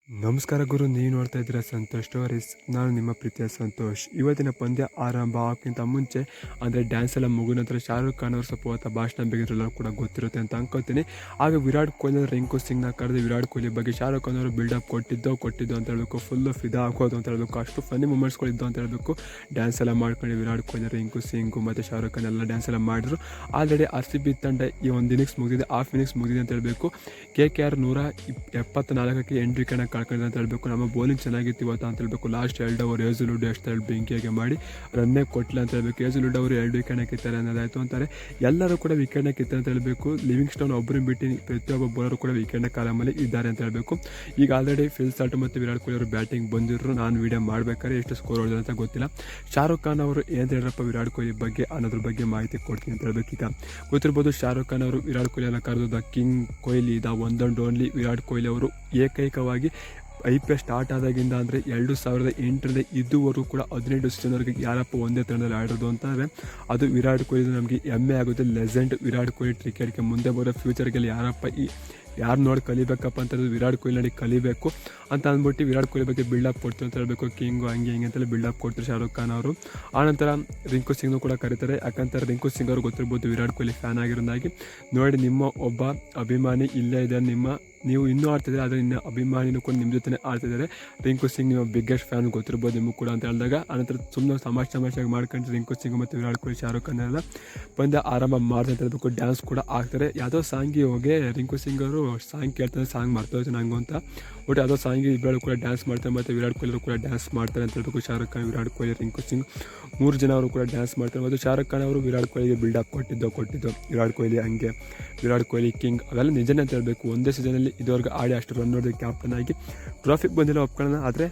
ನಮಸ್ಕಾರ ಗುರು, ನೀವು ನೋಡ್ತಾ ಇದ್ದೀರಾ ಸಂತೋಷ್ ಸ್ಟೋರೀಸ್. ನಾನು ನಿಮ್ಮ ಪ್ರೀತಿಯ ಸಂತೋಷ್. ಇವತ್ತಿನ ಪಂದ್ಯ ಆರಂಭ ಆಗೋಕ್ಕಿಂತ ಮುಂಚೆ ಅಂದರೆ ಡ್ಯಾನ್ಸ್ ಎಲ್ಲ ಮುಗಿದ ನಂತರ ಶಾರುಖ್ ಖಾನ್ ಅವರು ಸ್ವಲ್ಪ ಹೊತ್ತ ಭಾಷಣ ಬೇಕಿದ್ರೆಲ್ಲ ಕೂಡ ಗೊತ್ತಿರುತ್ತೆ ಅಂತ ಅನ್ಕೋತೀನಿ. ಆಗ ವಿರಾಟ್ ಕೊಹ್ಲಿ ರಿಂಕು ಸಿಂಗ್ನ ಕರೆದು ವಿರಾಟ್ ಕೊಹ್ಲಿ ಬಗ್ಗೆ ಶಾರುಖ್ ಖಾನ್ ಅವರು ಬಿಲ್ಡಪ್ ಕೊಟ್ಟಿದ್ದು ಅಂತ ಹೇಳಬೇಕು. ಫುಲ್ಲು ಫಿದಾ ಆಗೋದು ಅಂತ ಹೇಳಬೇಕು. ಅಷ್ಟು ಫನ್ನಿ ಮೂಮೆಂಟ್ಸ್ಗಳಿದ್ದು ಅಂತ ಹೇಳಬೇಕು. ಡ್ಯಾನ್ಸ್ ಎಲ್ಲ ಮಾಡ್ಕೊಂಡು ವಿರಾಟ್ ಕೊಹ್ಲಿ, ರಿಂಕು ಸಿಂಗು ಮತ್ತು ಶಾರುಖ್ ಖಾನ್ ಎಲ್ಲ ಡ್ಯಾನ್ಸ್ ಎಲ್ಲ ಮಾಡಿದ್ರು. ಆಲ್ರೆಡಿ RCB ತಂಡ ಈ ಒಂದು ಇನ್ನಿಂಗ್ಸ್ ಮುಗಿದಿದೆ, ಹಾಫ್ ಇನ್ನಿಂಗ್ಸ್ ಮುಗಿದಿದೆ ಅಂತ ಹೇಳಬೇಕು. KKR 174ಕ್ಕೆ ಎಂಟ್ರಿ ವಿಕೆಟ್ ಕಳ್ಕೊಂಡಿದೆ ಅಂತ ಹೇಳಬೇಕು. ನಮ್ಮ ಬೌಲಿಂಗ್ ಚೆನ್ನಾಗಿತ್ತು ಇವತ್ತು ಅಂತ ಹೇಳಬೇಕು. ಲಾಸ್ಟ್ 2 ಓವರ್ ಹೇಜಲ್ವುಡ್ ಎಷ್ಟು ಹೇಳಿ ಬೆಂಕಿಯಾಗೆ ಮಾಡಿ ರನ್ನೇ ಕೊಟ್ಟಿಲ್ಲ ಅಂತ ಹೇಳಬೇಕು. ಹೇಜಲ್ವುಡ್ ಅವರು 2 ವಿಕೆಟ್ನ ಕಿತ್ತಾರೆ ಅನ್ನೋದಾಯಿತು ಅಂತಾರೆ. ಎಲ್ಲರೂ ಕೂಡ ವಿಕೆಟ್ನ ಕಿತ್ತಾರೆ ಅಂತ ಹೇಳಬೇಕು. ಲಿವಿಂಗ್ ಸ್ಟೋನ್ ಒಬ್ಬರನ್ನ ಬಿಟ್ಟು ಪ್ರತಿಯೊಬ್ಬ ಬೌಲರು ಕೂಡ ವಿಕೆಟ್ನ ಕಾಲಮಲ್ಲಿ ಇದ್ದಾರೆ ಅಂತ ಹೇಳಬೇಕು. ಈಗ ಆಲ್ರೆಡಿ ಫಿಲ್ ಸಾಲ್ಟ್ ಮತ್ತು ವಿರಾಟ್ ಕೊಹ್ಲಿ ಅವರು ಬ್ಯಾಟಿಂಗ್ ಬಂದಿದ್ರು. ನಾನು ವಿಡಿಯೋ ಮಾಡಬೇಕಾದ್ರೆ ಎಷ್ಟು ಸ್ಕೋರ್ ಹೊಡೆದ ಅಂತ ಗೊತ್ತಿಲ್ಲ. ಶಾರುಖ್ ಖಾನ್ ಅವರು ಏನು ಹೇಳಿರಪ್ಪ ವಿರಾಟ್ ಕೊಹ್ಲಿ ಬಗ್ಗೆ ಅನ್ನೋದ್ರ ಬಗ್ಗೆ ಮಾಹಿತಿ ಕೊಡ್ತೀನಿ ಅಂತ ಹೇಳಬೇಕು. ಈಗ ಗೊತ್ತಿರ್ಬೋದು, ಶಾರುಖ್ ಖಾನ್ ಅವರು ವಿರಾಟ್ ಕೊಹ್ಲಿ ಎಲ್ಲ ಕರೆದು the king Kohli, the one and only Virat Kohli ಅವರು ಏಕೈಕವಾಗಿ IPL ಸ್ಟಾರ್ಟ್ ಆದಾಗಿಂದ ಅಂದರೆ 2008ರಲ್ಲಿ ಇದುವರೆಗೂ ಕೂಡ 18 ಸೀಸನ್ವರೆಗೆ ಯಾರಪ್ಪ ಒಂದೇ ತಂಡದಲ್ಲಿ ಆಡೋದು ಅಂತಂದರೆ ಅದು ವಿರಾಟ್ ಕೊಹ್ಲಿ. ನಮಗೆ ಹೆಮ್ಮೆ ಆಗುತ್ತೆ. ಲೆಜೆಂಡ್ ವಿರಾಟ್ ಕೊಹ್ಲಿ ಕ್ರಿಕೆಟ್ಗೆ ಮುಂದೆ ಬರೋ ಫ್ಯೂಚರ್ಗೆ ಯಾರು ನೋಡಿ ಕಲಿಬೇಕಪ್ಪ ಅಂತಂದ್ರೆ ವಿರಾಟ್ ಕೊಹ್ಲಿ ನೋಡಿ ಕಲಿಬೇಕು ಅಂತ ಅಂದ್ಬಿಟ್ಟು ವಿರಾಟ್ ಕೊಹ್ಲಿ ಬಗ್ಗೆ ಬಿಲ್ಡಪ್ ಕೊಡ್ತೀವಿ ಅಂತ ಹೇಳಬೇಕು. ಕಿಂಗು ಹಂಗೆ ಹಿಂಗೆ ಅಂತೇಳಿ ಬಿಲ್ಡಪ್ ಕೊಡ್ತಾರೆ ಶಾರುಖ್ ಖಾನ್ ಅವರು. ಆನಂತರ ರಿಂಕು ಸಿಂಗ್ನು ಕೂಡ ಕರೀತಾರೆ. ಯಾಕಂತಾರೆ ರಿಂಕು ಸಿಂಗ್ ಅವರು ಗೊತ್ತಿರ್ಬೋದು ವಿರಾಟ್ ಕೊಹ್ಲಿ ಫ್ಯಾನ್ ಆಗಿರೋದಾಗಿ. ನೋಡಿ, ನಿಮ್ಮ ಒಬ್ಬ ಅಭಿಮಾನಿ ಇಲ್ಲೇ ಇದೆ, ನೀವು ಇನ್ನೂ ಆಡ್ತಿದ್ದಾರೆ, ಆದರೆ ಇನ್ನು ಅಭಿಮಾನಿನೂ ಕೂಡ ನಿಮ್ಮ ಜೊತೆ ಆಡ್ತಿದ್ದಾರೆ. ರಿಂಕು ಸಿಂಗ್ ನಿಮ್ಮ ಬಿಗ್ಗೆಸ್ಟ್ ಫ್ಯಾನ್ ಗೊತ್ತಿರ್ಬೋದು ನಿಮಗೂ ಕೂಡ ಅಂತ ಹೇಳಿದಾಗ, ಆನಂತರ ಸುಮ್ಮನೆ ತಮಾಷೆಯಾಗಿ ಮಾಡ್ಕೊಂಡು ರಿಂಕು ಸಿಂಗ್ ಮತ್ತು ವಿರಾಟ್ ಕೊಹ್ಲಿ, ಶಾರುಖ್ ಖಾನ್ ಎಲ್ಲ ಪಂದ್ಯ ಆರಂಭ ಮಾಡ್ತಾ ಅಂತ ಹೇಳಬೇಕು. ಡ್ಯಾನ್ಸ್ ಕೂಡ ಆಗ್ತಾರೆ. ಯಾವುದೋ ಸಾಂಗಿ ಹೋಗಿ ರಿಂಕು ಸಿಂಗ್ ಅವರು ಸಾಂಗ್ ಕೇಳ್ತಾರೆ, ಸಾಂಗ್ ಮಾಡ್ತಾರೆ ನಂಗೆ ಅಂತ ಬಟ್ ಯಾವುದೋ ಸಾಂಗಿ ಇಬ್ಬರು ಕೂಡ ಡ್ಯಾನ್ಸ್ ಮಾಡ್ತಾರೆ. ಮತ್ತು ವಿರಾಟ್ ಕೊಹ್ಲಿ ಕೂಡ ಡ್ಯಾನ್ಸ್ ಮಾಡ್ತಾರೆ ಅಂತ ಹೇಳಬೇಕು. ಶಾರುಖ್ ಖಾನ್, ವಿರಾಟ್ ಕೊಹ್ಲಿ, ರಿಂಕು ಸಿಂಗ್ 3 ಜನ ಅವರು ಕೂಡ ಡ್ಯಾನ್ಸ್ ಮಾಡ್ತಾರೆ. ಮತ್ತು ಶಾರುಖ್ ಖಾನ್ ಅವರು ವಿರಾಟ್ ಕೊಹ್ಲಿಗೆ ಬಿಲ್ಡಪ್ ಕೊಟ್ಟಿದ್ದು ವಿರಾಟ್ ಕೊಹ್ಲಿ ಹಂಗೆ, ವಿರಾಟ್ ಕೊಹ್ಲಿ ಕಿಂಗ್, ಅವೆಲ್ಲ ನಿಜನೇ ಅಂತ ಹೇಳಬೇಕು. ಒಂದೇ ಸೀಸನಲ್ಲಿ ಇದುವರೆಗೂ ಆಡಿ ಅಷ್ಟು ರನ್ ಹೊಡೆದು ಕ್ಯಾಪ್ಟನ್ ಆಗಿ ಟ್ರಾಫಿ ಬಂದಿಲ್ಲ ಒಪ್ಕೊಳ್ಳೋಣ. ಆದರೆ